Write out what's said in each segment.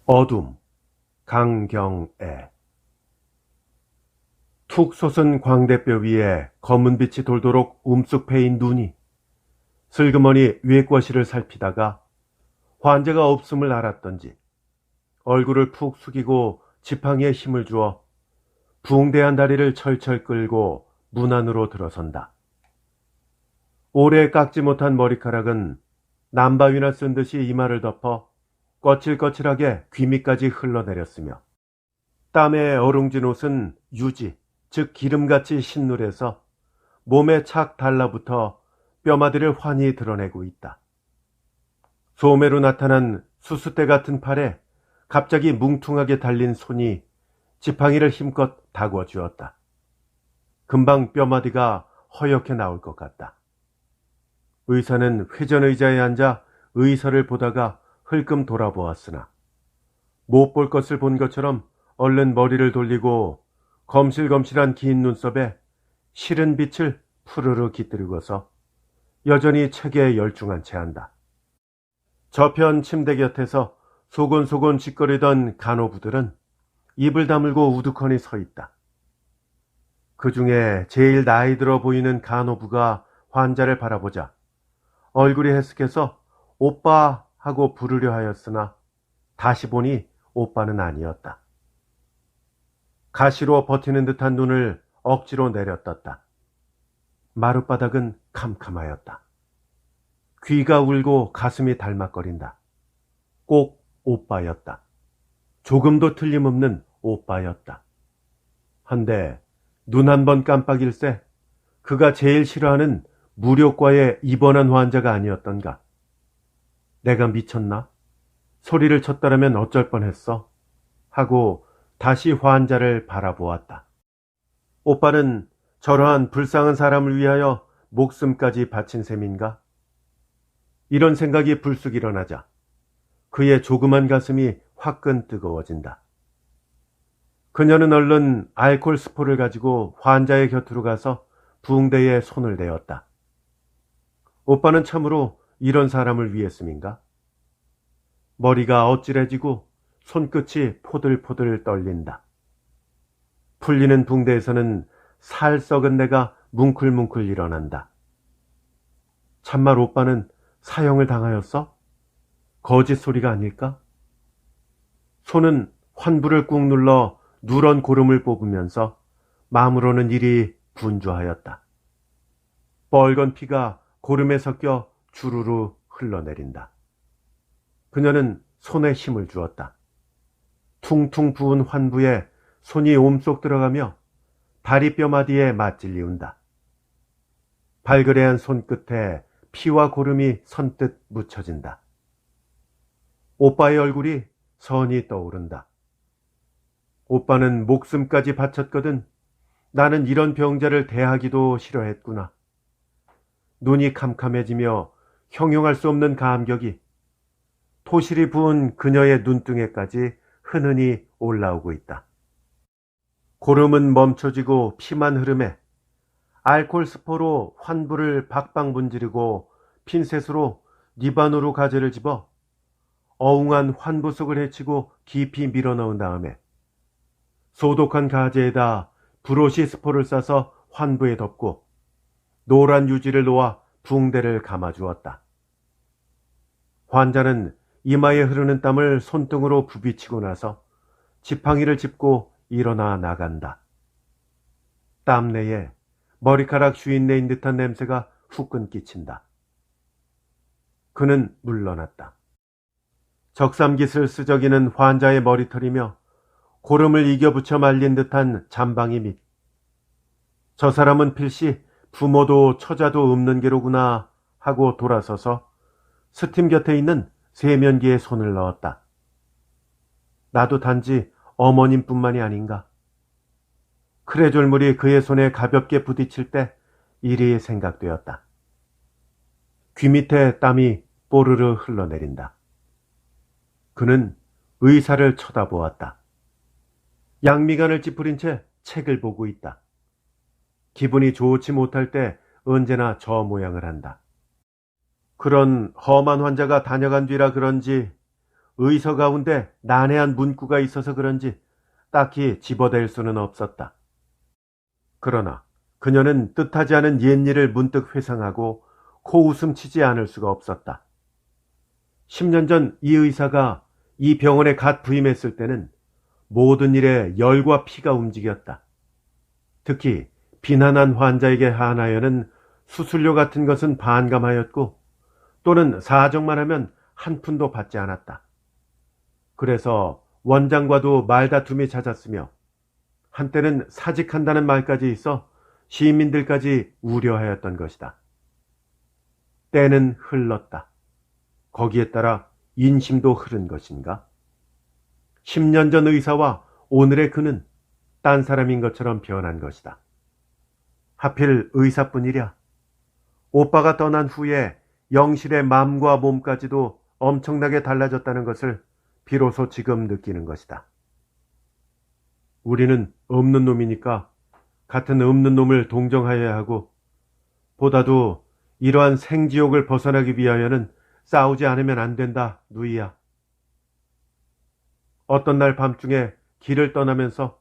어둠, 강경애. 툭 솟은 광대뼈 위에 검은 빛이 돌도록 움쑥 패인 눈이 슬그머니 외과실을 살피다가 환자가 없음을 알았던지 얼굴을 푹 숙이고 지팡이에 힘을 주어 붕대한 다리를 철철 끌고 문 안으로 들어선다. 오래 깎지 못한 머리카락은 남바위나 쓴 듯이 이마를 덮어 거칠거칠하게 귀 밑까지 흘러내렸으며 땀에 어룽진 옷은 유지, 즉 기름같이 신눌해서 몸에 착 달라붙어 뼈마디를 환히 드러내고 있다. 소매로 나타난 수수대 같은 팔에 갑자기 뭉퉁하게 달린 손이 지팡이를 힘껏 다궈 주었다. 금방 뼈마디가 허옇게 나올 것 같다. 의사는 회전의자에 앉아 의사를 보다가 흘끔 돌아보았으나 못 볼 것을 본 것처럼 얼른 머리를 돌리고 검실검실한 긴 눈썹에 시른 빛을 푸르르 깃들이고서 여전히 책에 열중한 채 한다. 저편 침대 곁에서 소곤소곤 짓거리던 간호부들은 입을 다물고 우두커니 서 있다. 그 중에 제일 나이 들어 보이는 간호부가 환자를 바라보자 얼굴이 해쓱해서 오빠 하고 부르려 하였으나 다시 보니 오빠는 아니었다. 가시로 버티는 듯한 눈을 억지로 내려떴다. 마룻바닥은 캄캄하였다. 귀가 울고 가슴이 달막거린다. 꼭 오빠였다. 조금도 틀림없는 오빠였다. 한데 눈 한 번 깜빡일새 그가 제일 싫어하는 무료과에 입원한 환자가 아니었던가. 내가 미쳤나? 소리를 쳤더라면 어쩔 뻔했어? 하고 다시 환자를 바라보았다. 오빠는 저러한 불쌍한 사람을 위하여 목숨까지 바친 셈인가? 이런 생각이 불쑥 일어나자 그의 조그만 가슴이 화끈 뜨거워진다. 그녀는 얼른 알코올 스포를 가지고 환자의 곁으로 가서 붕대에 손을 대었다. 오빠는 참으로 이런 사람을 위했음인가? 머리가 어찔해지고 손끝이 포들포들 떨린다. 풀리는 붕대에서는 살 썩은 내가 뭉클뭉클 일어난다. 참말 오빠는 사형을 당하였어? 거짓 소리가 아닐까? 손은 환부를 꾹 눌러 누런 고름을 뽑으면서 마음으로는 이리 분주하였다. 뻘건 피가 고름에 섞여 주르르 흘러내린다. 그녀는 손에 힘을 주었다. 퉁퉁 부은 환부에 손이 옴쏙 들어가며 다리뼈마디에 맞질리운다. 발그레한 손끝에 피와 고름이 선뜻 묻혀진다. 오빠의 얼굴이 선히 떠오른다. 오빠는 목숨까지 바쳤거든. 나는 이런 병자를 대하기도 싫어했구나. 눈이 캄캄해지며 형용할 수 없는 감격이 토실이 부은 그녀의 눈등에까지 흔흔히 올라오고 있다. 고름은 멈춰지고 피만 흐름에 알코올 스포로 환부를 박박 문지르고 핀셋으로 니바노로 가재를 집어 어웅한 환부 속을 헤치고 깊이 밀어넣은 다음에 소독한 가재에다 브로시 스포를 싸서 환부에 덮고 노란 유지를 놓아 붕대를 감아주었다. 환자는 이마에 흐르는 땀을 손등으로 부비치고 나서 지팡이를 짚고 일어나 나간다. 땀내에 머리카락 슈인내인 듯한 냄새가 후끈 끼친다. 그는 물러났다. 적삼깃을 쓰저기는 환자의 머리털이며 고름을 이겨붙여 말린 듯한 잠방이 밑. 저 사람은 필시 부모도 처자도 없는 게로구나 하고 돌아서서 스팀 곁에 있는 세면기에 손을 넣었다. 나도 단지 어머님뿐만이 아닌가. 크레졸물이 그의 손에 가볍게 부딪힐 때 이리 생각되었다. 귀 밑에 땀이 뽀르르 흘러내린다. 그는 의사를 쳐다보았다. 양미간을 찌푸린 채 책을 보고 있다. 기분이 좋지 못할 때 언제나 저 모양을 한다. 그런 험한 환자가 다녀간 뒤라 그런지 의서 가운데 난해한 문구가 있어서 그런지 딱히 집어댈 수는 없었다. 그러나 그녀는 뜻하지 않은 옛일을 문득 회상하고 코웃음 치지 않을 수가 없었다. 10년 전 이 의사가 이 병원에 갓 부임했을 때는 모든 일에 열과 피가 움직였다. 특히 비난한 환자에게 한하여는 수술료 같은 것은 반감하였고 또는 사정만 하면 한 푼도 받지 않았다. 그래서 원장과도 말다툼이 잦았으며 한때는 사직한다는 말까지 있어 시민들까지 우려하였던 것이다. 때는 흘렀다. 거기에 따라 인심도 흐른 것인가? 10년 전 의사와 오늘의 그는 딴 사람인 것처럼 변한 것이다. 하필 의사뿐이랴. 오빠가 떠난 후에 영실의 마음과 몸까지도 엄청나게 달라졌다는 것을 비로소 지금 느끼는 것이다. 우리는 없는 놈이니까 같은 없는 놈을 동정하여야 하고 보다도 이러한 생지옥을 벗어나기 위하여는 싸우지 않으면 안 된다, 누이야. 어떤 날 밤중에 길을 떠나면서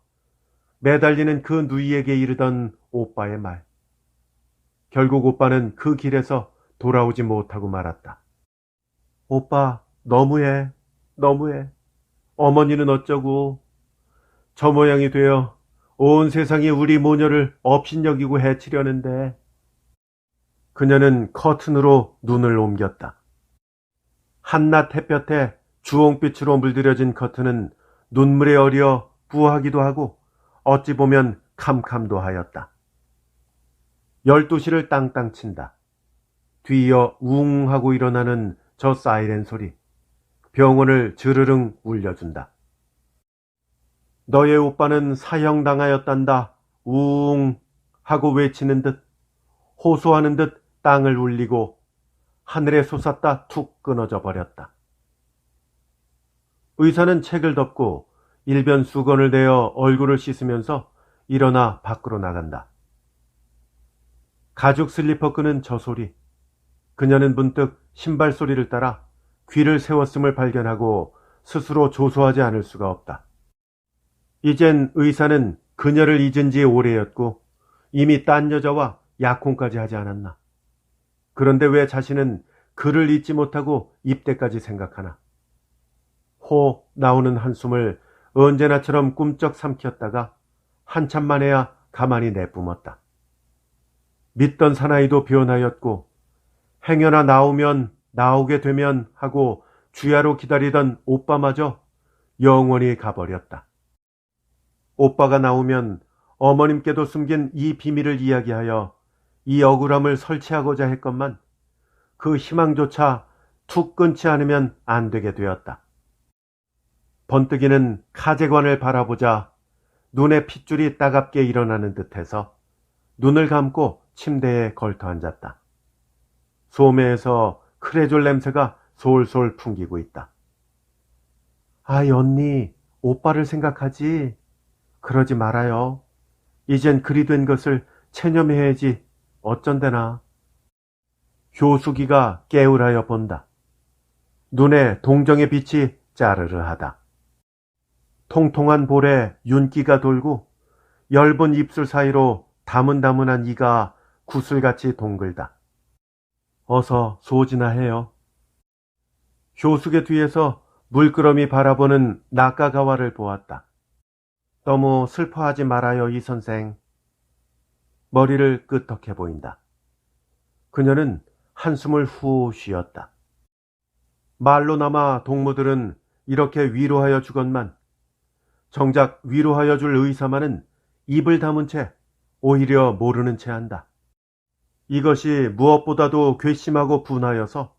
매달리는 그 누이에게 이르던 오빠의 말. 결국 오빠는 그 길에서 돌아오지 못하고 말았다. 오빠, 너무해, 너무해. 어머니는 어쩌고. 저 모양이 되어 온 세상이 우리 모녀를 업신여기고 해치려는데. 그녀는 커튼으로 눈을 옮겼다. 한낮 햇볕에 주홍빛으로 물들여진 커튼은 눈물에 어려 부하기도 하고 어찌 보면 캄캄도 하였다. 12시를 땅땅 친다. 뒤이어 웅 하고 일어나는 저 사이렌 소리. 병원을 주르릉 울려준다. 너의 오빠는 사형당하였단다. 웅 하고 외치는 듯 호소하는 듯 땅을 울리고 하늘에 솟았다 툭 끊어져 버렸다. 의사는 책을 덮고 일변 수건을 대어 얼굴을 씻으면서 일어나 밖으로 나간다. 가죽 슬리퍼 끄는 저 소리. 그녀는 문득 신발 소리를 따라 귀를 세웠음을 발견하고 스스로 조소하지 않을 수가 없다. 이젠 의사는 그녀를 잊은 지 오래였고 이미 딴 여자와 약혼까지 하지 않았나. 그런데 왜 자신은 그를 잊지 못하고 입대까지 생각하나. 호 나오는 한숨을 언제나처럼 꿈쩍 삼켰다가 한참 만에야 가만히 내뿜었다. 믿던 사나이도 변하였고 행여나 나오면 나오게 되면 하고 주야로 기다리던 오빠마저 영원히 가버렸다. 오빠가 나오면 어머님께도 숨긴 이 비밀을 이야기하여 이 억울함을 설치하고자 했건만 그 희망조차 툭 끊지 않으면 안 되게 되었다. 번뜩이는 카제관을 바라보자 눈에 핏줄이 따갑게 일어나는 듯해서 눈을 감고 침대에 걸터 앉았다. 소매에서 크레졸 냄새가 솔솔 풍기고 있다. 아이 언니, 오빠를 생각하지. 그러지 말아요. 이젠 그리 된 것을 체념해야지. 어쩐대나. 효숙이가 깨울하여 본다. 눈에 동정의 빛이 짜르르하다. 통통한 볼에 윤기가 돌고 엷은 입술 사이로 다문다문한 이가 구슬같이 동글다. 어서 소지나 해요. 효숙의 뒤에서 물끄러미 바라보는 낙가가와를 보았다. 너무 슬퍼하지 말아요, 이 선생. 머리를 끄덕해 보인다. 그녀는 한숨을 후 쉬었다. 말로나마 동무들은 이렇게 위로하여 주건만 정작 위로하여 줄 의사만은 입을 다문 채 오히려 모르는 채 한다. 이것이 무엇보다도 괘씸하고 분하여서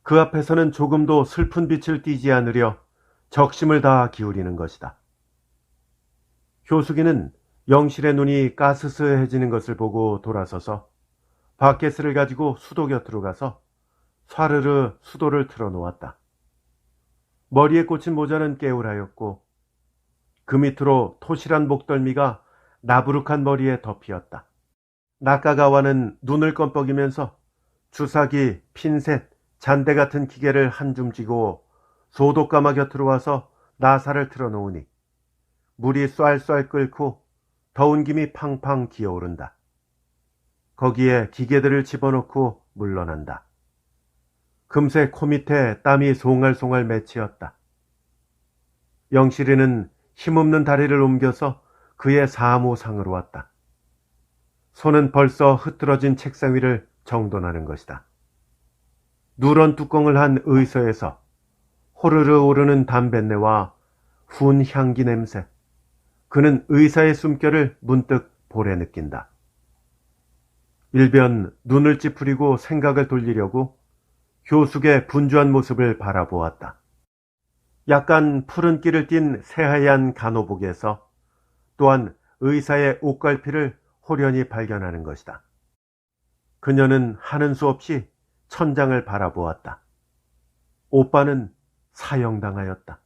그 앞에서는 조금도 슬픈 빛을 띠지 않으려 적심을 다하 기울이는 것이다. 효숙이는 영실의 눈이 까스스해지는 것을 보고 돌아서서 바켓을 가지고 수도 곁으로 가서 사르르 수도를 틀어놓았다. 머리에 꽂힌 모자는 깨울하였고 그 밑으로 토실한 목덜미가 나부룩한 머리에 덮이었다. 낙가가와는 눈을 껌뻑이면서 주사기, 핀셋, 잔대 같은 기계를 한 줌 쥐고 소독가마 곁으로 와서 나사를 틀어놓으니 물이 쌀쌀 끓고 더운 김이 팡팡 기어오른다. 거기에 기계들을 집어넣고 물러난다. 금세 코 밑에 땀이 송알송알 맺히었다. 영실이는 힘없는 다리를 옮겨서 그의 사무상으로 왔다. 손은 벌써 흐트러진 책상 위를 정돈하는 것이다. 누런 뚜껑을 한 의서에서 호르르 오르는 담뱃내와 훈 향기 냄새. 그는 의사의 숨결을 문득 볼에 느낀다. 일변 눈을 찌푸리고 생각을 돌리려고 교숙의 분주한 모습을 바라보았다. 약간 푸른 끼를 띤 새하얀 간호복에서 또한 의사의 옷갈피를 호련히 발견하는 것이다. 그녀는 하는 수 없이 천장을 바라보았다. 오빠는 사형당하였다.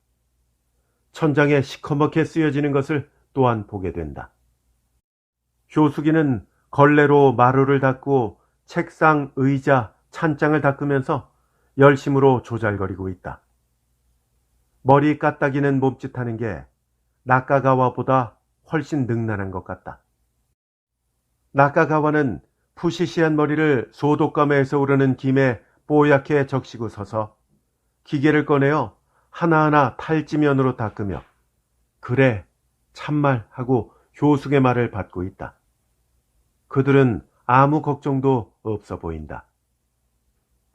천장에 시커멓게 쓰여지는 것을 또한 보게 된다. 효숙이는 걸레로 마루를 닦고 책상, 의자, 찬장을 닦으면서 열심으로 조잘거리고 있다. 머리 까딱이는 몸짓하는 게 나카가와보다 훨씬 능란한 것 같다. 나카가와는 푸시시한 머리를 소독가마에서 오르는 김에 뽀얗게 적시고 서서 기계를 꺼내어 하나하나 탈지면으로 닦으며 그래, 참말 하고 효숙의 말을 받고 있다. 그들은 아무 걱정도 없어 보인다.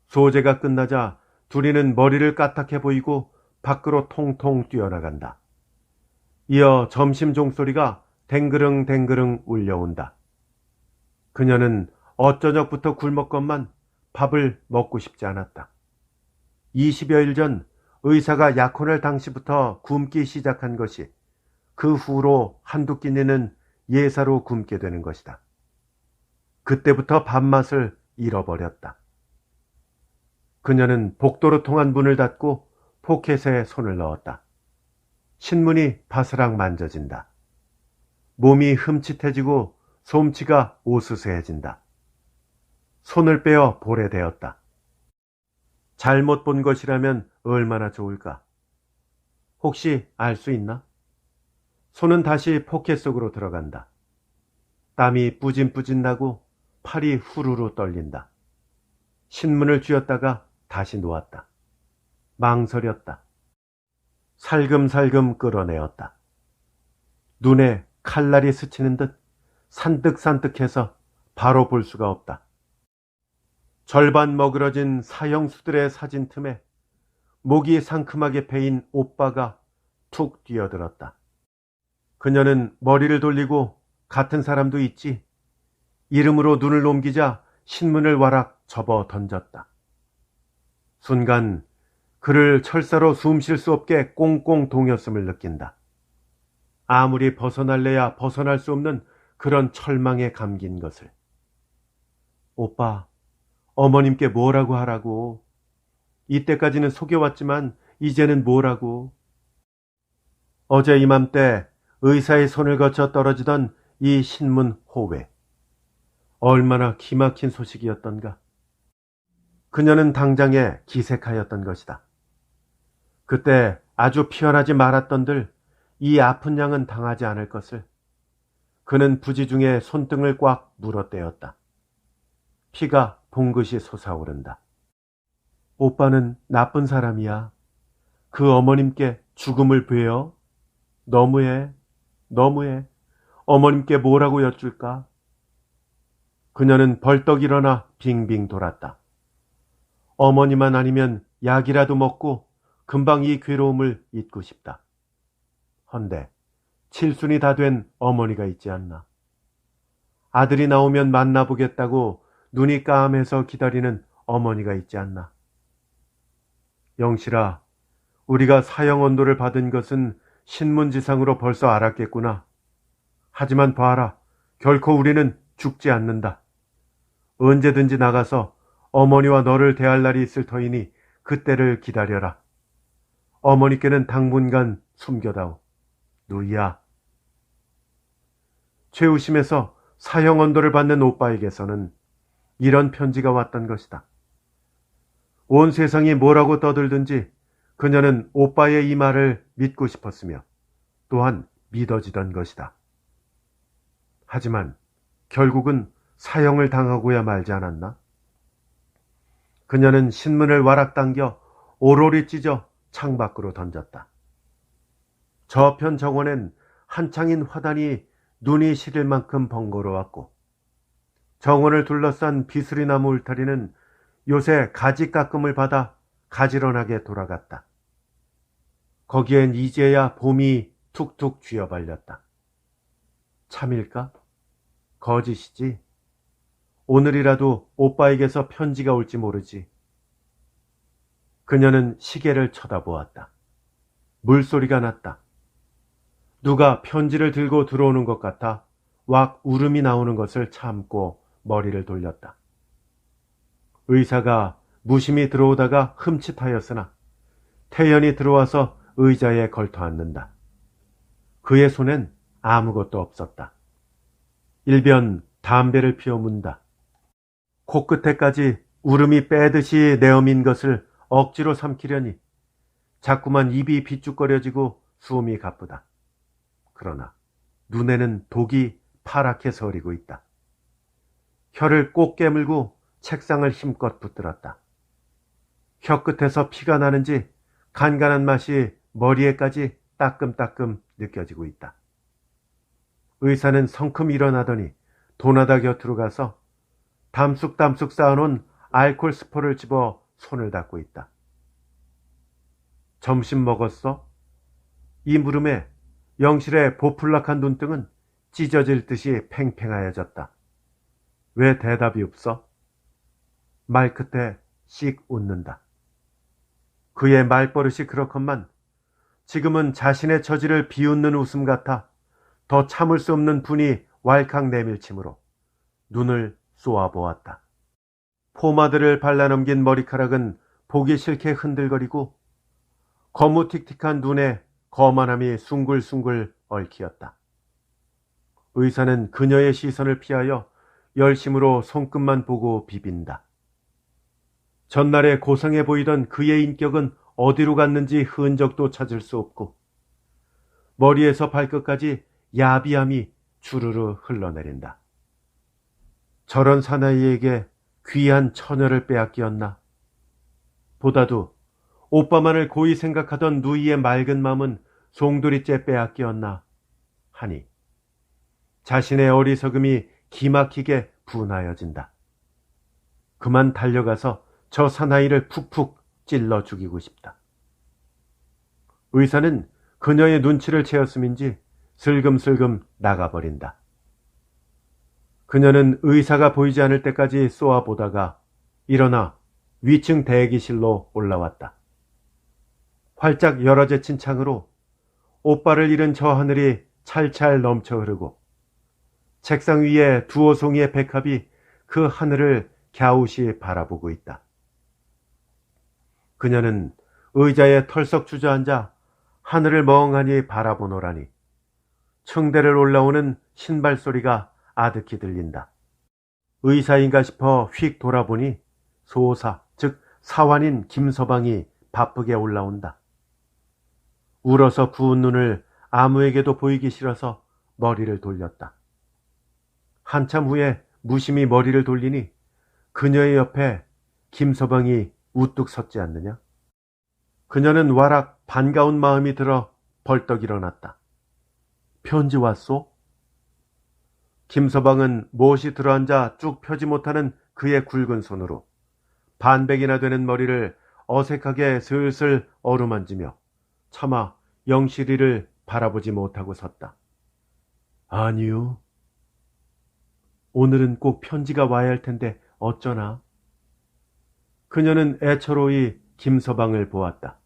소재가 끝나자 둘이는 머리를 까딱해 보이고 밖으로 통통 뛰어나간다. 이어 점심 종소리가 댕그릉 댕그릉 울려온다. 그녀는 어쩌녁부터 굶었건만 밥을 먹고 싶지 않았다. 20여일 전 의사가 약혼할 당시부터 굶기 시작한 것이 그 후로 한두 끼니는 예사로 굶게 되는 것이다. 그때부터 밥맛을 잃어버렸다. 그녀는 복도로 통한 문을 닫고 포켓에 손을 넣었다. 신문이 바스락 만져진다. 몸이 흠칫해지고 솜치가 오스스해진다. 손을 빼어 볼에 대었다. 잘못 본 것이라면 얼마나 좋을까? 혹시 알 수 있나? 손은 다시 포켓 속으로 들어간다. 땀이 뿌진뿌진 나고 팔이 후루루 떨린다. 신문을 쥐었다가 다시 놓았다. 망설였다. 살금살금 끌어내었다. 눈에 칼날이 스치는 듯 산뜩산뜩해서 바로 볼 수가 없다. 절반 먹으러진 사형수들의 사진 틈에 목이 상큼하게 베인 오빠가 툭 뛰어들었다. 그녀는 머리를 돌리고 같은 사람도 있지. 이름으로 눈을 옮기자 신문을 와락 접어 던졌다. 순간 그를 철사로 숨 쉴 수 없게 꽁꽁 동였음을 느낀다. 아무리 벗어날래야 벗어날 수 없는 그런 철망에 감긴 것을. 오빠, 어머님께 뭐라고 하라고. 이때까지는 속여왔지만 이제는 뭐라고. 어제 이맘때 의사의 손을 거쳐 떨어지던 이 신문 호외. 얼마나 기막힌 소식이었던가. 그녀는 당장에 기색하였던 것이다. 그때 아주 피어나지 말았던들 이 아픈 양은 당하지 않을 것을. 그는 부지 중에 손등을 꽉 물어떼었다. 피가 봉긋이 솟아오른다. 오빠는 나쁜 사람이야. 그 어머님께 죽음을 베어? 너무해, 너무해. 어머님께 뭐라고 여쭐까? 그녀는 벌떡 일어나 빙빙 돌았다. 어머니만 아니면 약이라도 먹고 금방 이 괴로움을 잊고 싶다. 헌데 칠순이 다 된 어머니가 있지 않나. 아들이 나오면 만나보겠다고 눈이 까매서 기다리는 어머니가 있지 않나. 영실아, 우리가 사형언도를 받은 것은 신문지상으로 벌써 알았겠구나. 하지만 봐라, 결코 우리는 죽지 않는다. 언제든지 나가서 어머니와 너를 대할 날이 있을 터이니 그때를 기다려라. 어머니께는 당분간 숨겨다오. 누이야. 최우심에서 사형언도를 받는 오빠에게서는 이런 편지가 왔던 것이다. 온 세상이 뭐라고 떠들든지 그녀는 오빠의 이 말을 믿고 싶었으며 또한 믿어지던 것이다. 하지만 결국은 사형을 당하고야 말지 않았나? 그녀는 신문을 와락 당겨 오로리 찢어 창밖으로 던졌다. 저편 정원엔 한창인 화단이 눈이 시릴 만큼 번거로웠고 정원을 둘러싼 비수리나무 울타리는 요새 가지 깎음을 받아 가지런하게 돌아갔다. 거기엔 이제야 봄이 툭툭 쥐어발렸다. 참일까? 거짓이지. 오늘이라도 오빠에게서 편지가 올지 모르지. 그녀는 시계를 쳐다보았다. 물소리가 났다. 누가 편지를 들고 들어오는 것 같아 왁 울음이 나오는 것을 참고 머리를 돌렸다. 의사가 무심히 들어오다가 흠칫하였으나 태연이 들어와서 의자에 걸터 앉는다. 그의 손엔 아무것도 없었다. 일변 담배를 피워 문다. 코끝에까지 울음이 빼듯이 내어민 것을 억지로 삼키려니 자꾸만 입이 비쭉거려지고 숨이 가쁘다. 그러나 눈에는 독이 파랗게 서리고 있다. 혀를 꼭 깨물고 책상을 힘껏 붙들었다. 혀끝에서 피가 나는지 간간한 맛이 머리에까지 따끔따끔 느껴지고 있다. 의사는 성큼 일어나더니 도나다 곁으로 가서 담쑥담쑥 쌓아놓은 알코올 스포를 집어 손을 닦고 있다. 점심 먹었어? 이 물음에 영실의 보풀락한 눈등은 찢어질 듯이 팽팽하여졌다. 왜 대답이 없어? 말 끝에 씩 웃는다. 그의 말버릇이 그렇건만 지금은 자신의 처지를 비웃는 웃음 같아 더 참을 수 없는 분이 왈칵 내밀치므로 눈을 쏘아보았다. 포마드를 발라넘긴 머리카락은 보기 싫게 흔들거리고 거무틱틱한 눈에 거만함이 숭글숭글 얽히었다. 의사는 그녀의 시선을 피하여 열심으로 손끝만 보고 비빈다. 전날에 고상해 보이던 그의 인격은 어디로 갔는지 흔적도 찾을 수 없고 머리에서 발끝까지 야비함이 주르르 흘러내린다. 저런 사나이에게 귀한 처녀를 빼앗기었나? 보다도 오빠만을 고이 생각하던 누이의 맑은 마음은 송두리째 빼앗기었나 하니 자신의 어리석음이 기막히게 분하여진다. 그만 달려가서 저 사나이를 푹푹 찔러 죽이고 싶다. 의사는 그녀의 눈치를 채었음인지 슬금슬금 나가버린다. 그녀는 의사가 보이지 않을 때까지 쏘아보다가 일어나 위층 대기실로 올라왔다. 활짝 열어제친 창으로 오빠를 잃은 저 하늘이 찰찰 넘쳐 흐르고 책상 위에 두어 송이의 백합이 그 하늘을 갸웃이 바라보고 있다. 그녀는 의자에 털썩 주저앉아 하늘을 멍하니 바라보노라니 층대를 올라오는 신발 소리가 아득히 들린다. 의사인가 싶어 휙 돌아보니 소사, 즉 사환인 김서방이 바쁘게 올라온다. 울어서 부은 눈을 아무에게도 보이기 싫어서 머리를 돌렸다. 한참 후에 무심히 머리를 돌리니 그녀의 옆에 김서방이 우뚝 섰지 않느냐? 그녀는 와락 반가운 마음이 들어 벌떡 일어났다. 편지 왔소? 김서방은 못이 들어앉아 쭉 펴지 못하는 그의 굵은 손으로 반백이나 되는 머리를 어색하게 슬슬 어루만지며 차마 영실이를 바라보지 못하고 섰다. 아니요. 오늘은 꼭 편지가 와야 할 텐데 어쩌나? 그녀는 애처로이 김서방을 보았다.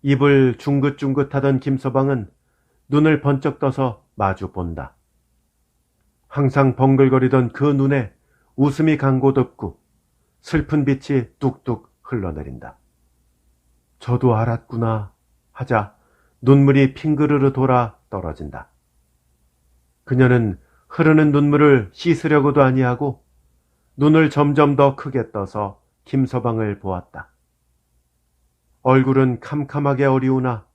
입을 중긋중긋하던 김서방은 눈을 번쩍 떠서 마주 본다. 항상 벙글거리던 그 눈에 웃음이 간 곳 없고 슬픈 빛이 뚝뚝 흘러내린다. 저도 알았구나 하자 눈물이 핑그르르 돌아 떨어진다. 그녀는 흐르는 눈물을 씻으려고도 아니하고 눈을 점점 더 크게 떠서 김서방을 보았다. 얼굴은 캄캄하게 어리우나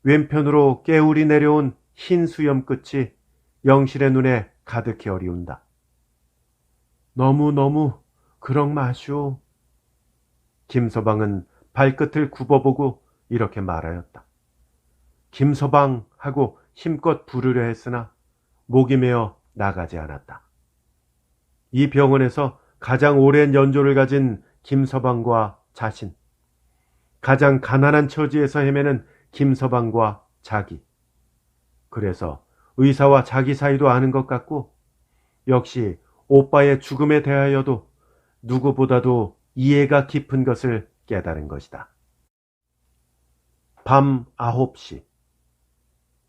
왼편으로 깨울이 내려온 흰 수염 끝이 영실의 눈에 가득히 어리운다. 너무너무 그럭 마시오. 김서방은 발끝을 굽어보고 이렇게 말하였다. 김서방 하고 힘껏 부르려 했으나 목이 메어 나가지 않았다. 이 병원에서 가장 오랜 연조를 가진 김서방과 자신, 가장 가난한 처지에서 헤매는 김서방과 자기. 그래서 의사와 자기 사이도 아는 것 같고 역시 오빠의 죽음에 대하여도 누구보다도 이해가 깊은 것을 깨달은 것이다. 밤 9시.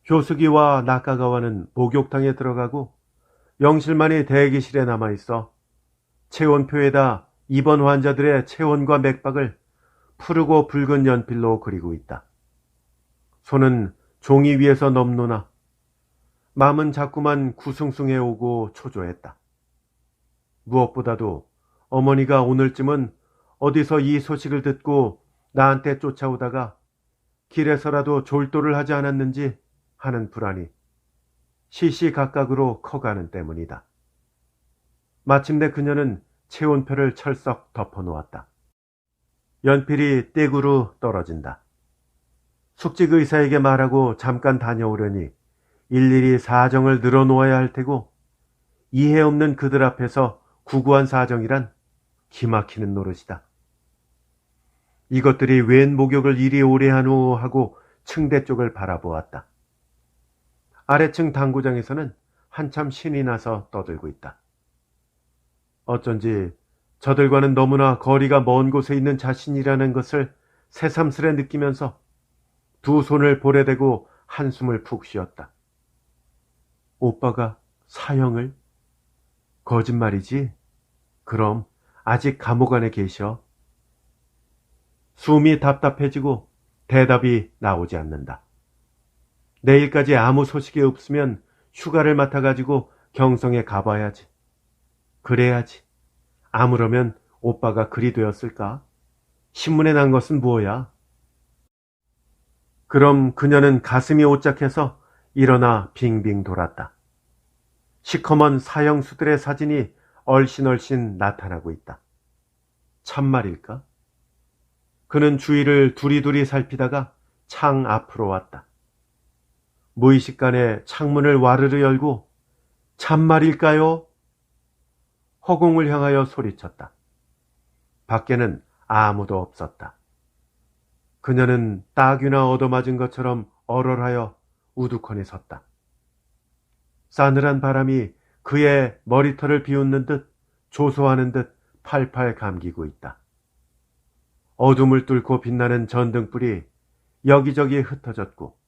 효숙이와 낙가가와는 목욕탕에 들어가고 영실만이 대기실에 남아있어 체온표에다 입원 환자들의 체온과 맥박을 푸르고 붉은 연필로 그리고 있다. 손은 종이 위에서 넘노나 마음은 자꾸만 구숭숭해 오고 초조했다. 무엇보다도 어머니가 오늘쯤은 어디서 이 소식을 듣고 나한테 쫓아오다가 길에서라도 졸도를 하지 않았는지 하는 불안이 시시각각으로 커가는 때문이다. 마침내 그녀는 체온표를 철썩 덮어놓았다. 연필이 떼구로 떨어진다. 숙직 의사에게 말하고 잠깐 다녀오려니 일일이 사정을 늘어놓아야 할 테고 이해 없는 그들 앞에서 구구한 사정이란 기막히는 노릇이다. 이것들이 웬 목욕을 이리 오래 하노 하고 층대 쪽을 바라보았다. 아래층 당구장에서는 한참 신이 나서 떠들고 있다. 어쩐지 저들과는 너무나 거리가 먼 곳에 있는 자신이라는 것을 새삼스레 느끼면서 두 손을 볼에 대고 한숨을 푹 쉬었다. 오빠가 사형을? 거짓말이지? 그럼 아직 감옥 안에 계셔. 숨이 답답해지고 대답이 나오지 않는다. 내일까지 아무 소식이 없으면 휴가를 맡아가지고 경성에 가봐야지. 그래야지. 아무러면 오빠가 그리 되었을까? 신문에 난 것은 뭐야? 그럼 그녀는 가슴이 오짝해서 일어나 빙빙 돌았다. 시커먼 사형수들의 사진이 얼씬얼씬 나타나고 있다. 참말일까? 그는 주위를 두리두리 살피다가 창 앞으로 왔다. 무의식간에 창문을 와르르 열고 참말일까요? 허공을 향하여 소리쳤다. 밖에는 아무도 없었다. 그녀는 따귀나 얻어맞은 것처럼 얼얼하여 우두커니 섰다. 싸늘한 바람이 그의 머리털을 비웃는 듯 조소하는 듯 팔팔 감기고 있다. 어둠을 뚫고 빛나는 전등불이 여기저기 흩어졌고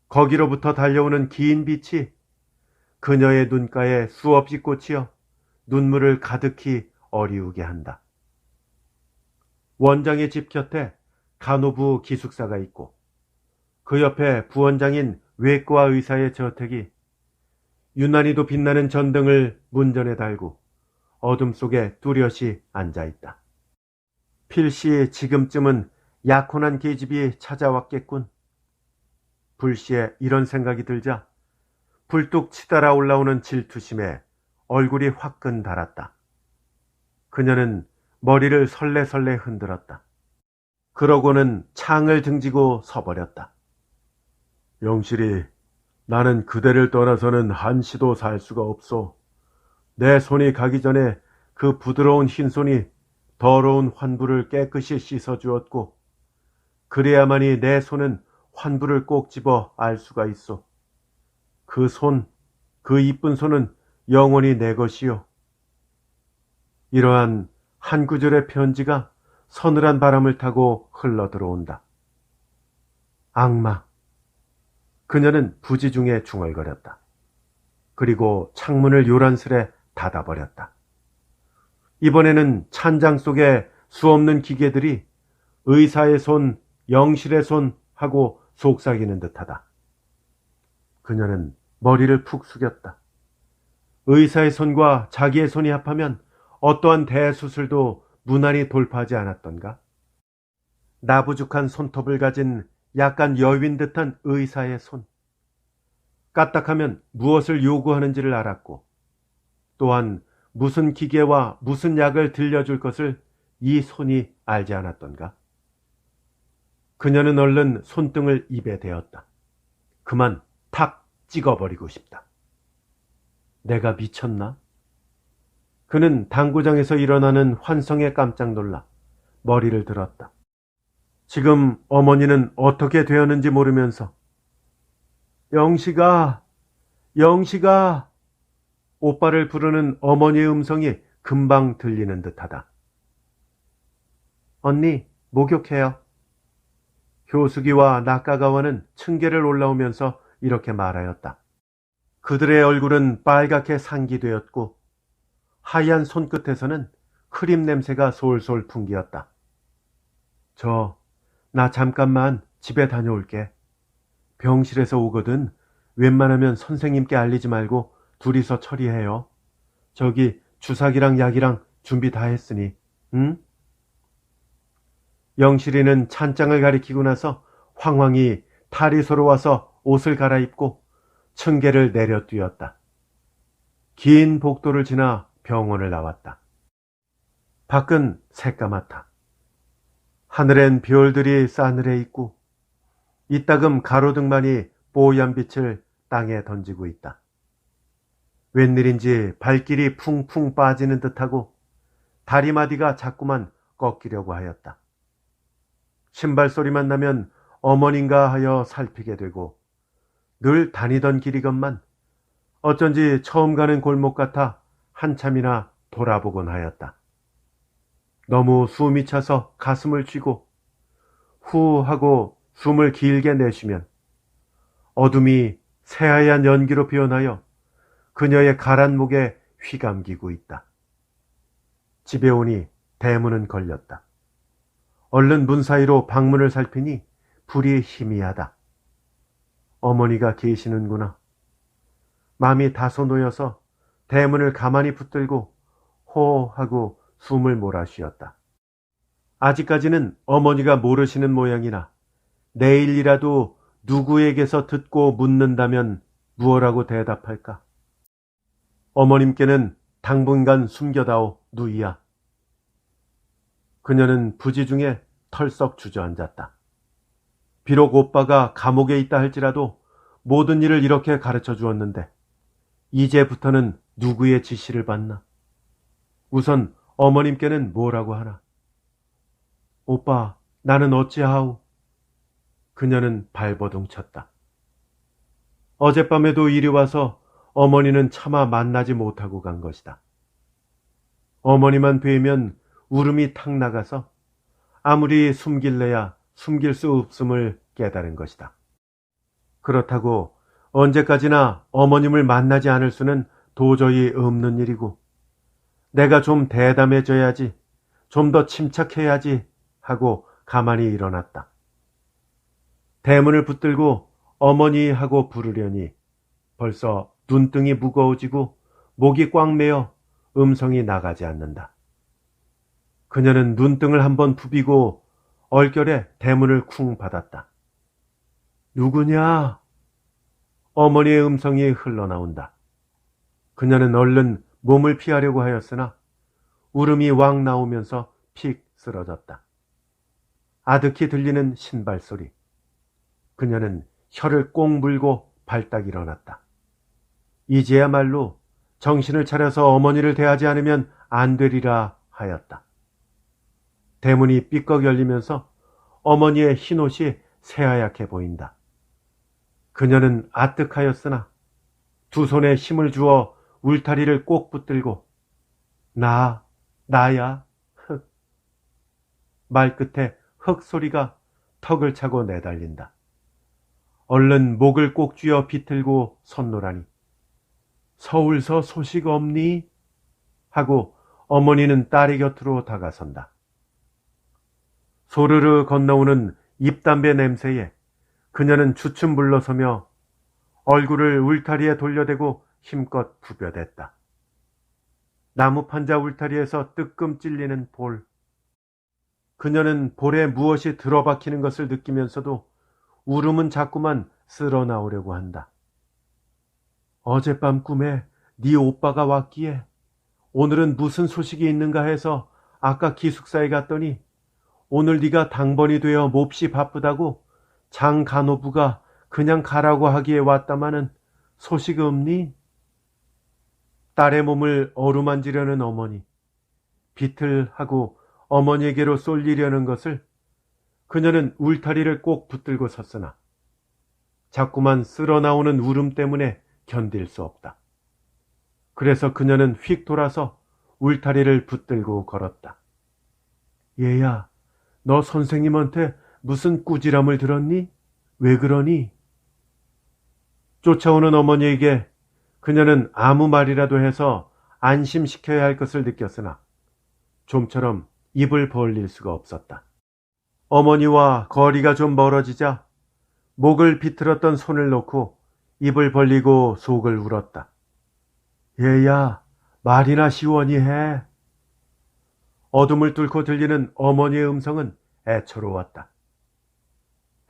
거기로부터 달려오는 긴 빛이 그녀의 눈가에 수없이 꽂히어 눈물을 가득히 어리우게 한다. 원장의 집 곁에 간호부 기숙사가 있고 그 옆에 부원장인 외과 의사의 저택이 유난히도 빛나는 전등을 문전에 달고 어둠 속에 뚜렷이 앉아있다. 필시 지금쯤은 약혼한 계집이 찾아왔겠군. 불시에 이런 생각이 들자 불뚝 치달아 올라오는 질투심에 얼굴이 화끈 달았다. 그녀는 머리를 설레설레 흔들었다. 그러고는 창을 등지고 서버렸다. 영실이, 나는 그대를 떠나서는 한시도 살 수가 없소. 내 손이 가기 전에 그 부드러운 흰손이 더러운 환부를 깨끗이 씻어주었고 그래야만이 내 손은 환부를 꼭 집어 알 수가 있소. 그 손, 그 이쁜 손은 영원히 내 것이요. 이러한 한 구절의 편지가 서늘한 바람을 타고 흘러 들어온다. 악마. 그녀는 부지 중에 중얼거렸다. 그리고 창문을 요란스레 닫아버렸다. 이번에는 찬장 속에 수없는 기계들이 의사의 손, 영실의 손 하고 속삭이는 듯하다. 그녀는 머리를 푹 숙였다. 의사의 손과 자기의 손이 합하면 어떠한 대수술도 무난히 돌파하지 않았던가? 나부죽한 손톱을 가진 약간 여윈 듯한 의사의 손. 까딱하면 무엇을 요구하는지를 알았고, 또한 무슨 기계와 무슨 약을 들려줄 것을 이 손이 알지 않았던가. 그녀는 얼른 손등을 입에 대었다. 그만 탁 찍어버리고 싶다. 내가 미쳤나? 그는 당구장에서 일어나는 환성에 깜짝 놀라 머리를 들었다. 지금 어머니는 어떻게 되었는지 모르면서 영식아, 영식아, 오빠를 부르는 어머니의 음성이 금방 들리는 듯하다. 언니, 목욕해요. 효숙이와 낙가가와는 층계를 올라오면서 이렇게 말하였다. 그들의 얼굴은 빨갛게 상기되었고 하얀 손끝에서는 크림 냄새가 솔솔 풍기었다. 나 잠깐만 집에 다녀올게. 병실에서 오거든 웬만하면 선생님께 알리지 말고 둘이서 처리해요. 저기 주사기랑 약이랑 준비 다 했으니, 응? 영실이는 찬장을 가리키고 나서 황황히 탈의소로 와서 옷을 갈아입고 층계를 내려 뛰었다. 긴 복도를 지나 병원을 나왔다. 밖은 새까맣다. 하늘엔 별들이 싸늘해 있고 이따금 가로등만이 뽀얀 빛을 땅에 던지고 있다. 웬일인지 발길이 풍풍 빠지는 듯하고 다리마디가 자꾸만 꺾이려고 하였다. 신발 소리만 나면 어머니인가 하여 살피게 되고 늘 다니던 길이건만 어쩐지 처음 가는 골목 같아 한참이나 돌아보곤 하였다. 너무 숨이 차서 가슴을 쥐고 후 하고 숨을 길게 내쉬면 어둠이 새하얀 연기로 피어나여 그녀의 가란 목에 휘감기고 있다. 집에 오니 대문은 걸렸다. 얼른 문 사이로 방문을 살피니 불이 희미하다. 어머니가 계시는구나. 마음이 다소 놓여서 대문을 가만히 붙들고 호 하고 숨을 몰아쉬었다. 아직까지는 어머니가 모르시는 모양이나 내일이라도 누구에게서 듣고 묻는다면 무엇라고 대답할까? 어머님께는 당분간 숨겨다오, 누이야. 그녀는 부지 중에 털썩 주저앉았다. 비록 오빠가 감옥에 있다 할지라도 모든 일을 이렇게 가르쳐 주었는데 이제부터는 누구의 지시를 받나? 우선 어머님께는 뭐라고 하나? 오빠, 나는 어찌하오? 그녀는 발버둥 쳤다. 어젯밤에도 이리 와서 어머니는 차마 만나지 못하고 간 것이다. 어머니만 뵈면 울음이 탁 나가서 아무리 숨길래야 숨길 수 없음을 깨달은 것이다. 그렇다고 언제까지나 어머님을 만나지 않을 수는 도저히 없는 일이고 내가 좀 대담해져야지, 좀 더 침착해야지 하고 가만히 일어났다. 대문을 붙들고 어머니 하고 부르려니 벌써 눈등이 무거워지고 목이 꽉 메어 음성이 나가지 않는다. 그녀는 눈등을 한번 부비고 얼결에 대문을 쿵 받았다. 누구냐? 어머니의 음성이 흘러나온다. 그녀는 얼른 몸을 피하려고 하였으나 울음이 왕 나오면서 픽 쓰러졌다. 아득히 들리는 신발 소리. 그녀는 혀를 꼭 물고 발딱 일어났다. 이제야말로 정신을 차려서 어머니를 대하지 않으면 안 되리라 하였다. 대문이 삐걱 열리면서 어머니의 흰옷이 새하얗게 보인다. 그녀는 아뜩하였으나 두 손에 힘을 주어 울타리를 꼭 붙들고 나야 흑. 말끝에 흑 소리가 턱을 차고 내달린다. 얼른 목을 꼭 쥐어 비틀고 섰노라니. 서울서 소식 없니? 하고 어머니는 딸의 곁으로 다가선다. 소르르 건너오는 잎담배 냄새에 그녀는 주춤 불러서며 얼굴을 울타리에 돌려대고 힘껏 부벼댔다. 나무 판자 울타리에서 뜨끔 찔리는 볼. 그녀는 볼에 무엇이 들어박히는 것을 느끼면서도 울음은 자꾸만 쓸어 나오려고 한다. 어젯밤 꿈에 네 오빠가 왔기에 오늘은 무슨 소식이 있는가 해서 아까 기숙사에 갔더니 오늘 네가 당번이 되어 몹시 바쁘다고 장 간호부가 그냥 가라고 하기에 왔다마는 소식 없니? 딸의 몸을 어루만지려는 어머니, 비틀하고 어머니에게로 쏠리려는 것을 그녀는 울타리를 꼭 붙들고 섰으나 자꾸만 쓸어나오는 울음 때문에 견딜 수 없다. 그래서 그녀는 휙 돌아서 울타리를 붙들고 걸었다. 얘야, 너 선생님한테 무슨 꾸지람을 들었니? 왜 그러니? 쫓아오는 어머니에게 그녀는 아무 말이라도 해서 안심시켜야 할 것을 느꼈으나 좀처럼 입을 벌릴 수가 없었다. 어머니와 거리가 좀 멀어지자 목을 비틀었던 손을 놓고 입을 벌리고 속을 울었다. 얘야, 말이나 시원히 해. 어둠을 뚫고 들리는 어머니의 음성은 애처로웠다.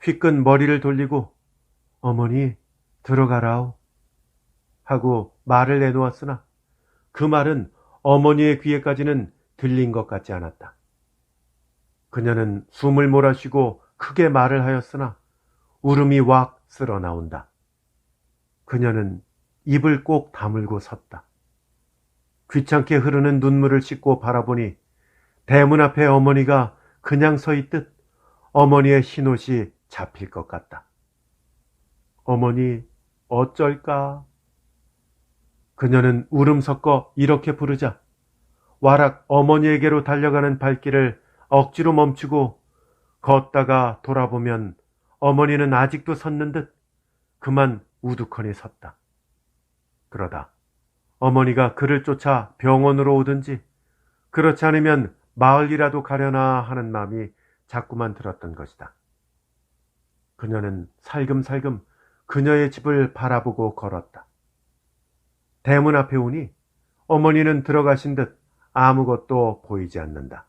휘끈 머리를 돌리고 어머니 들어가라오 하고 말을 내놓았으나 그 말은 어머니의 귀에까지는 들린 것 같지 않았다. 그녀는 숨을 몰아쉬고 크게 말을 하였으나 울음이 왁 쓸어 나온다. 그녀는 입을 꼭 다물고 섰다. 귀찮게 흐르는 눈물을 씻고 바라보니 대문 앞에 어머니가 그냥 서 있듯 어머니의 흰옷이 잡힐 것 같다. 어머니, 어쩔까? 그녀는 울음 섞어 이렇게 부르자 와락 어머니에게로 달려가는 발길을 억지로 멈추고 걷다가 돌아보면 어머니는 아직도 섰는 듯 그만 우두커니 섰다. 그러다 어머니가 그를 쫓아 병원으로 오든지 그렇지 않으면 마을이라도 가려나 하는 마음이 자꾸만 들었던 것이다. 그녀는 살금살금 그녀의 집을 바라보고 걸었다. 대문 앞에 오니 어머니는 들어가신 듯 아무것도 보이지 않는다.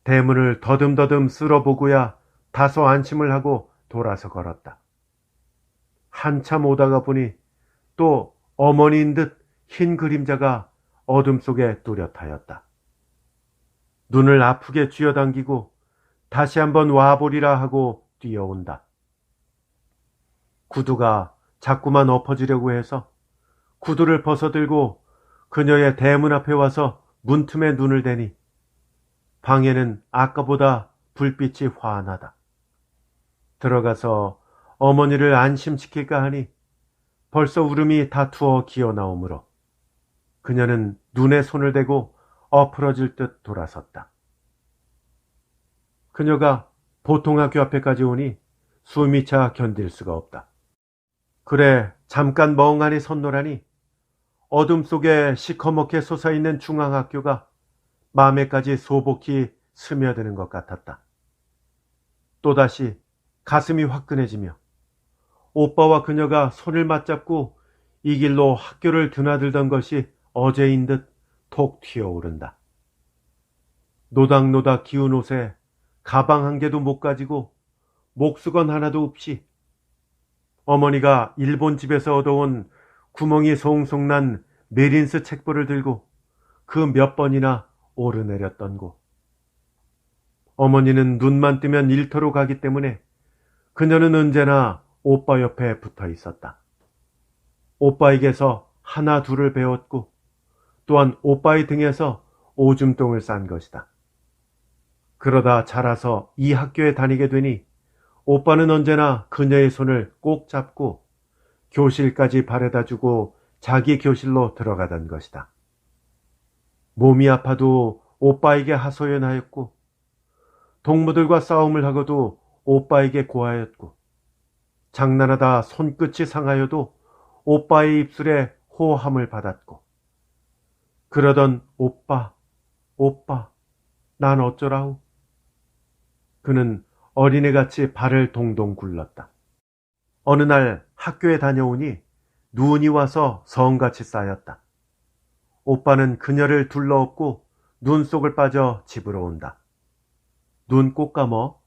대문을 더듬더듬 쓸어보고야 다소 안심을 하고 돌아서 걸었다. 한참 오다가 보니 또 어머니인 듯 흰 그림자가 어둠 속에 뚜렷하였다. 눈을 아프게 쥐어당기고 다시 한번 와보리라 하고 뛰어온다. 구두가 자꾸만 엎어지려고 해서 구두를 벗어들고 그녀의 대문 앞에 와서 문틈에 눈을 대니 방에는 아까보다 불빛이 환하다. 들어가서 어머니를 안심시킬까 하니 벌써 울음이 다투어 기어나오므로 그녀는 눈에 손을 대고 엎으러질 듯 돌아섰다. 그녀가 보통학교 앞에까지 오니 숨이 차 견딜 수가 없다. 그래 잠깐 멍하니 섰노라니 어둠 속에 시커멓게 솟아있는 중앙학교가 마음에까지 소복히 스며드는 것 같았다. 또다시 가슴이 화끈해지며 오빠와 그녀가 손을 맞잡고 이 길로 학교를 드나들던 것이 어제인 듯 톡 튀어오른다. 노닥노닥 기운 옷에 가방 한 개도 못 가지고 목수건 하나도 없이 어머니가 일본 집에서 얻어온 구멍이 송송 난 메린스 책보를 들고 그 몇 번이나 오르내렸던 곳. 어머니는 눈만 뜨면 일터로 가기 때문에 그녀는 언제나 오빠 옆에 붙어 있었다. 오빠에게서 하나 둘을 배웠고 또한 오빠의 등에서 오줌똥을 싼 것이다. 그러다 자라서 이 학교에 다니게 되니 오빠는 언제나 그녀의 손을 꼭 잡고 교실까지 바래다주고 자기 교실로 들어가던 것이다. 몸이 아파도 오빠에게 하소연하였고 동무들과 싸움을 하고도 오빠에게 고하였고 장난하다 손끝이 상하여도 오빠의 입술에 호함을 받았고 그러던 오빠, 난 어쩌라우? 그는 어린애같이 발을 동동 굴렀다. 어느 날 학교에 다녀오니 눈이 와서 성같이 쌓였다. 오빠는 그녀를 둘러엎고 눈 속을 빠져 집으로 온다. 눈 꼭 감어.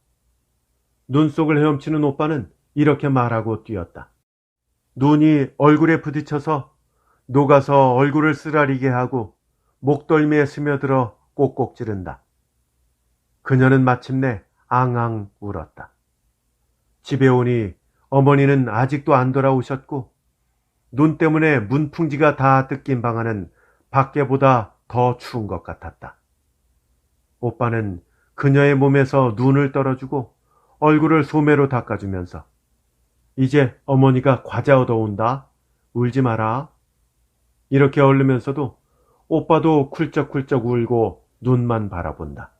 눈 속을 헤엄치는 오빠는 이렇게 말하고 뛰었다. 눈이 얼굴에 부딪혀서 녹아서 얼굴을 쓰라리게 하고 목덜미에 스며들어 꼭꼭 찌른다. 그녀는 마침내 앙앙 울었다. 집에 오니 어머니는 아직도 안 돌아오셨고 눈 때문에 문풍지가 다 뜯긴 방 안은 밖에보다 더 추운 것 같았다. 오빠는 그녀의 몸에서 눈을 떨어주고 얼굴을 소매로 닦아주면서 이제 어머니가 과자 얻어온다. 울지 마라. 이렇게 얼르면서도 오빠도 쿨쩍쿨쩍 울고 눈만 바라본다.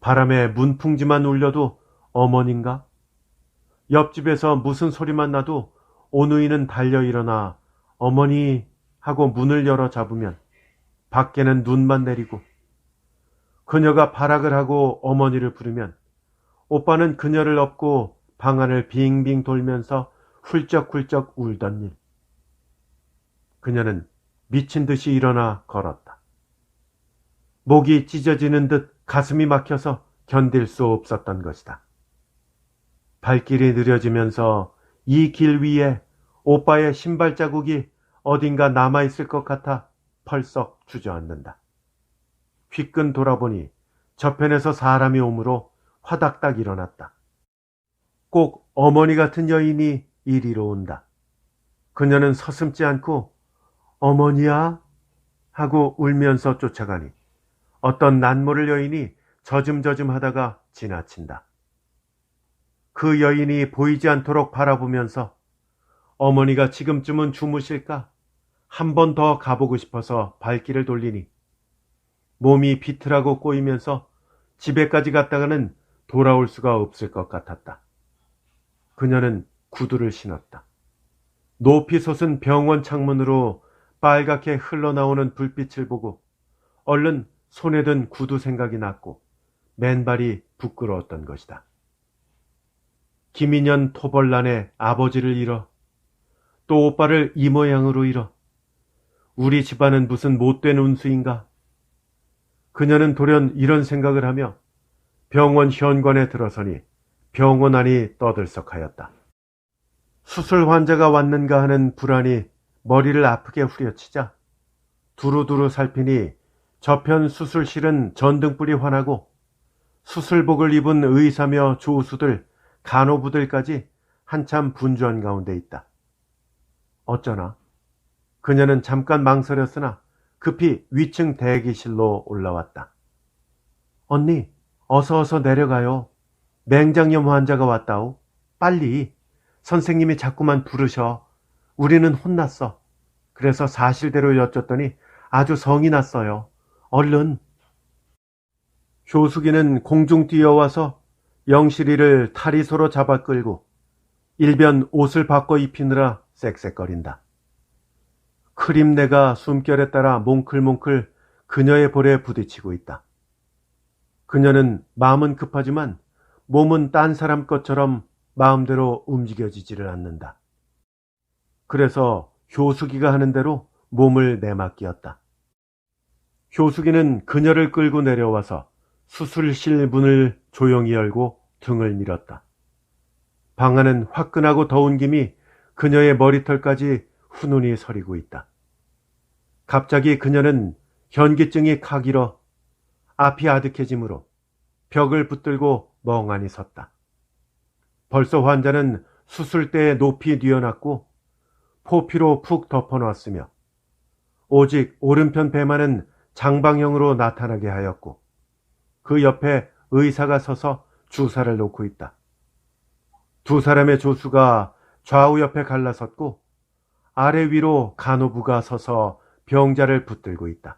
바람에 문풍지만 울려도 어머니인가? 옆집에서 무슨 소리만 나도 오누이는 달려 일어나 어머니 하고 문을 열어 잡으면 밖에는 눈만 내리고 그녀가 발악을 하고 어머니를 부르면 오빠는 그녀를 업고 방 안을 빙빙 돌면서 훌쩍훌쩍 울던 일. 그녀는 미친 듯이 일어나 걸었다. 목이 찢어지는 듯 가슴이 막혀서 견딜 수 없었던 것이다. 발길이 느려지면서 이 길 위에 오빠의 신발 자국이 어딘가 남아있을 것 같아 펄썩 주저앉는다. 휘끈 돌아보니 저편에서 사람이 오므로 화닥닥 일어났다. 꼭 어머니 같은 여인이 이리로 온다. 그녀는 서슴지 않고 어머니야? 하고 울면서 쫓아가니 어떤 낱모를 여인이 저즘저즘 하다가 지나친다. 그 여인이 보이지 않도록 바라보면서 어머니가 지금쯤은 주무실까? 한 번 더 가보고 싶어서 발길을 돌리니 몸이 비틀하고 꼬이면서 집에까지 갔다가는 돌아올 수가 없을 것 같았다. 그녀는 구두를 신었다. 높이 솟은 병원 창문으로 빨갛게 흘러나오는 불빛을 보고 얼른 손에 든 구두 생각이 났고 맨발이 부끄러웠던 것이다. 김인년 토벌난의 아버지를 잃어 또 오빠를 이 모양으로 잃어 우리 집안은 무슨 못된 운수인가? 그녀는 돌연 이런 생각을 하며 병원 현관에 들어서니 병원 안이 떠들썩하였다. 수술 환자가 왔는가 하는 불안이 머리를 아프게 후려치자 두루두루 살피니 저편 수술실은 전등불이 환하고 수술복을 입은 의사며 조수들, 간호부들까지 한참 분주한 가운데 있다. 어쩌나 그녀는 잠깐 망설였으나 급히 위층 대기실로 올라왔다. 언니, 어서 내려가요. 맹장염 환자가 왔다오. 빨리. 선생님이 자꾸만 부르셔. 우리는 혼났어. 그래서 사실대로 여쭸더니 아주 성이 났어요. 얼른. 효숙이는 공중 뛰어와서 영실이를 타리소로 잡아 끌고 일변 옷을 바꿔 입히느라 쌕쌕거린다. 크림내가 숨결에 따라 몽클몽클 그녀의 볼에 부딪히고 있다. 그녀는 마음은 급하지만 몸은 딴 사람 것처럼 마음대로 움직여지지를 않는다. 그래서 효숙이가 하는 대로 몸을 내맡기었다. 효숙이는 그녀를 끌고 내려와서 수술실 문을 조용히 열고 등을 밀었다. 방 안은 화끈하고 더운 김이 그녀의 머리털까지 훈훈히 서리고 있다. 갑자기 그녀는 현기증이 카길어 앞이 아득해지므로 벽을 붙들고 멍하니 섰다. 벌써 환자는 수술대에 높이 뉘어놨고 포피로 푹 덮어놨으며 오직 오른편 배만은 장방형으로 나타나게 하였고 그 옆에 의사가 서서 주사를 놓고 있다. 두 사람의 조수가 좌우 옆에 갈라섰고 아래 위로 간호부가 서서 병자를 붙들고 있다.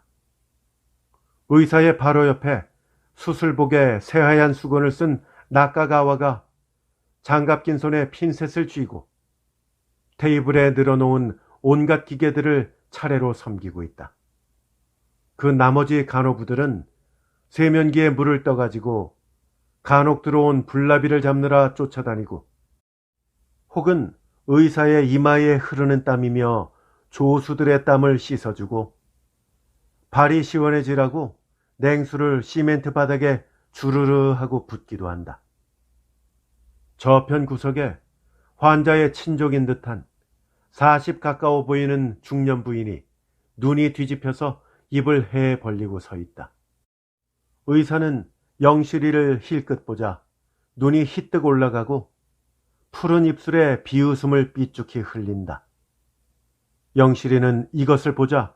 의사의 바로 옆에 수술복에 새하얀 수건을 쓴 낙가가와가 장갑 낀 손에 핀셋을 쥐고 테이블에 늘어놓은 온갖 기계들을 차례로 섬기고 있다. 그 나머지 간호부들은 세면기에 물을 떠가지고 간혹 들어온 불나비를 잡느라 쫓아다니고 혹은 의사의 이마에 흐르는 땀이며 조수들의 땀을 씻어주고 발이 시원해지라고 냉수를 시멘트 바닥에 주르르 하고 붓기도 한다. 저편 구석에 환자의 친족인 듯한 40 가까워 보이는 중년 부인이 눈이 뒤집혀서 입을 해 벌리고 서 있다. 의사는 영실이를 힐끗 보자 눈이 희뜩 올라가고 푸른 입술에 비웃음을 삐죽히 흘린다. 영실이는 이것을 보자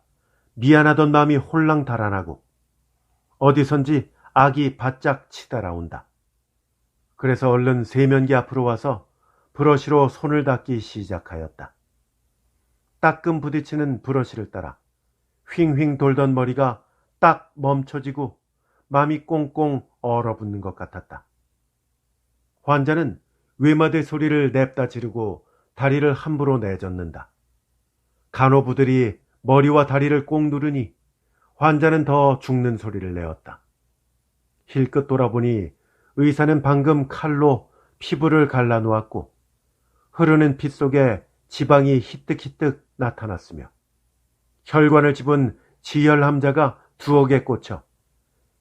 미안하던 마음이 홀랑 달아나고 어디선지 악이 바짝 치달아온다. 그래서 얼른 세면기 앞으로 와서 브러쉬로 손을 닦기 시작하였다. 따끔 부딪히는 브러쉬를 따라 휑휑 돌던 머리가 딱 멈춰지고 마음이 꽁꽁 얼어붙는 것 같았다. 환자는 외마대 소리를 냅다 지르고 다리를 함부로 내젓는다. 간호부들이 머리와 다리를 꼭 누르니 환자는 더 죽는 소리를 내었다. 힐끗 돌아보니 의사는 방금 칼로 피부를 갈라놓았고 흐르는 피 속에 지방이 희뜩희뜩 나타났으며 혈관을 집은 지혈함자가 두억에 꽂혀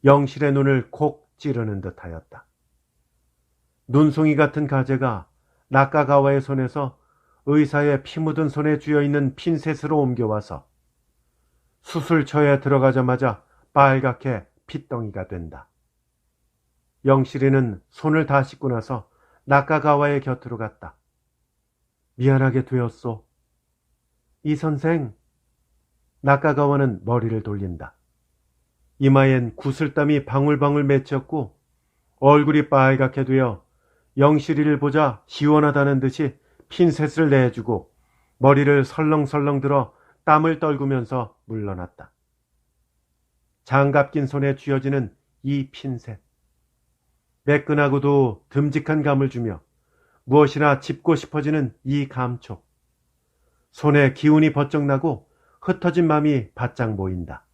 영실의 눈을 콕 찌르는 듯하였다. 눈송이 같은 가재가 나카가와의 손에서 의사의 피 묻은 손에 쥐어있는 핀셋으로 옮겨와서 수술처에 들어가자마자 빨갛게 핏덩이가 된다. 영실이는 손을 다 씻고 나서 나카가와의 곁으로 갔다. 미안하게 되었소. 이 선생. 나카가와는 머리를 돌린다. 이마엔 구슬땀이 방울방울 맺혔고 얼굴이 빨갛게 되어 영실이를 보자 시원하다는 듯이 핀셋을 내주고 머리를 설렁설렁 들어 땀을 떨구면서 물러났다. 장갑 낀 손에 쥐어지는 이 핀셋. 매끈하고도 듬직한 감을 주며 무엇이나 짚고 싶어지는 이 감촉. 손에 기운이 번쩍 나고 흩어진 맘이 바짝 모인다.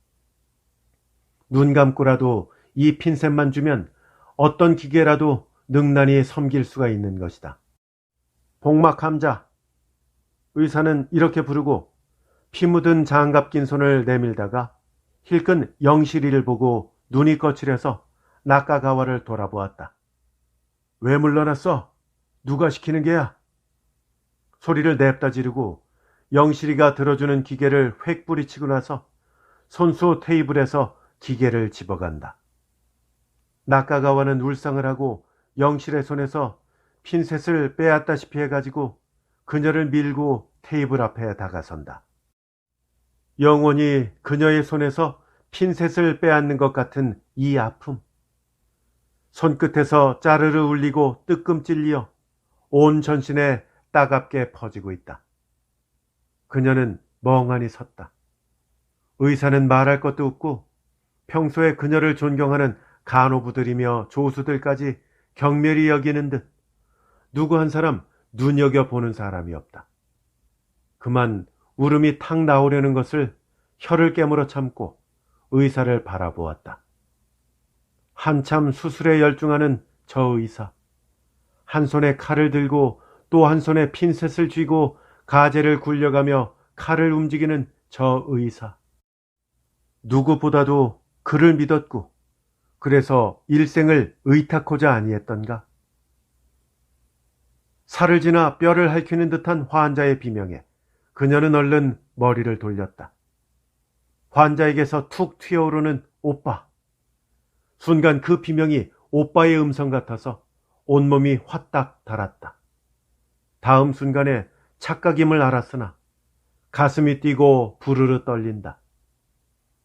눈 감고라도 이 핀셋만 주면 어떤 기계라도 능란히 섬길 수가 있는 것이다. 복막함자. 의사는 이렇게 부르고 피 묻은 장갑 낀 손을 내밀다가 힐끈 영실이를 보고 눈이 거칠어서 나카가와를 돌아보았다. 왜 물러났어? 누가 시키는 게야? 소리를 냅다 지르고 영실이가 들어주는 기계를 획 뿌리치고 나서 손수 테이블에서 기계를 집어간다. 나카가와는 울상을 하고 영실의 손에서 핀셋을 빼앗다시피 해가지고 그녀를 밀고 테이블 앞에 다가선다. 영원히 그녀의 손에서 핀셋을 빼앗는 것 같은 이 아픔. 손끝에서 짜르르 울리고 뜨끔 찔려 온 전신에 따갑게 퍼지고 있다. 그녀는 멍하니 섰다. 의사는 말할 것도 없고 평소에 그녀를 존경하는 간호부들이며 조수들까지 경멸히 여기는 듯 누구 한 사람 눈여겨보는 사람이 없다. 그만 울음이 탁 나오려는 것을 혀를 깨물어 참고 의사를 바라보았다. 한참 수술에 열중하는 저 의사. 한 손에 칼을 들고 또 한 손에 핀셋을 쥐고 가재를 굴려가며 칼을 움직이는 저 의사. 누구보다도 그를 믿었고 그래서 일생을 의탁하자 아니했던가. 살을 지나 뼈를 핥히는 듯한 환자의 비명에 그녀는 얼른 머리를 돌렸다. 환자에게서 툭 튀어오르는 오빠. 순간 그 비명이 오빠의 음성 같아서 온몸이 화딱 달았다. 다음 순간에 착각임을 알았으나 가슴이 뛰고 부르르 떨린다.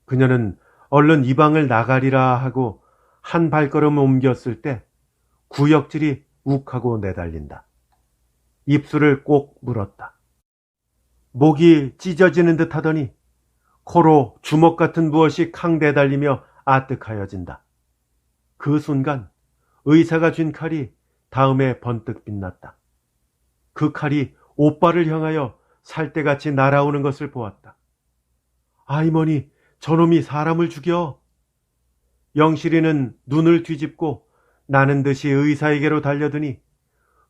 그녀는 얼른 이 방을 나가리라 하고 한 발걸음 옮겼을 때 구역질이 욱하고 내달린다. 입술을 꼭 물었다. 목이 찢어지는 듯 하더니 코로 주먹 같은 무엇이 캉 내달리며 아뜩하여진다. 그 순간 의사가 쥔 칼이 다음에 번뜩 빛났다. 그 칼이 오빠를 향하여 살대같이 날아오는 것을 보았다. 아이머니, 저놈이 사람을 죽여. 영실이는 눈을 뒤집고 나는 듯이 의사에게로 달려드니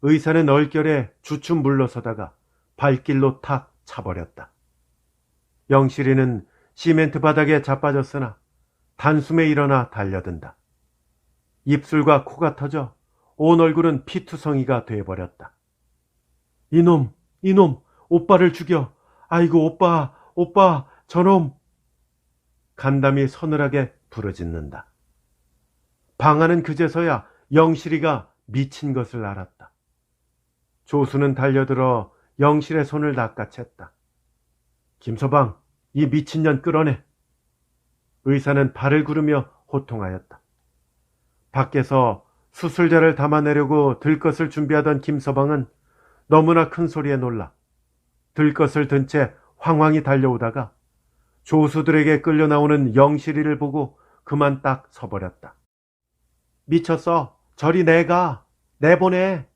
의사는 얼결에 주춤 물러서다가 발길로 탁 차버렸다. 영실이는 시멘트 바닥에 자빠졌으나 단숨에 일어나 달려든다. 입술과 코가 터져 온 얼굴은 피투성이가 돼버렸다. 이놈, 오빠를 죽여. 아이고, 오빠, 저놈. 간담이 서늘하게 부르짖는다. 방아는 그제서야 영실이가 미친 것을 알았다. 조수는 달려들어 영실의 손을 낚아챘다. 김서방, 이 미친년 끌어내. 의사는 발을 구르며 호통하였다. 밖에서 수술자를 담아내려고 들것을 준비하던 김서방은 너무나 큰 소리에 놀라 들것을 든 채 황황히 달려오다가 조수들에게 끌려 나오는 영실이를 보고 그만 딱 서버렸다. 미쳤어. 저리 내가. 내보내.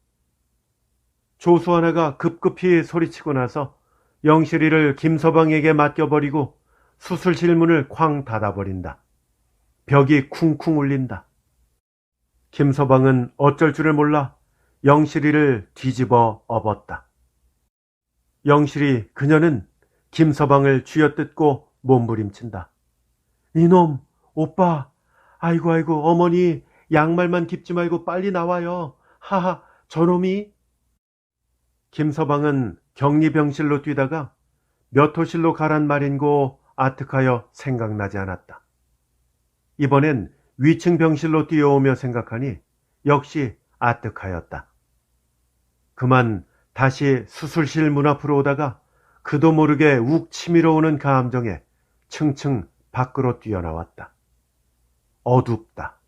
조수 하나가 급급히 소리치고 나서 영실이를 김서방에게 맡겨버리고 수술실 문을 쾅 닫아버린다. 벽이 쿵쿵 울린다. 김서방은 어쩔 줄을 몰라 영실이를 뒤집어 업었다. 영실이 그녀는 김서방을 쥐어뜯고 몸부림친다. 이놈, 오빠, 아이고 어머니, 양말만 깁지 말고 빨리 나와요. 하하, 저놈이. 김서방은 격리병실로 뛰다가 몇 호실로 가란 말인고 아득하여 생각나지 않았다. 이번엔 위층 병실로 뛰어오며 생각하니 역시 아득하였다. 그만 다시 수술실 문 앞으로 오다가 그도 모르게 욱 치밀어 오는 감정에 층층 밖으로 뛰어나왔다. 어둡다.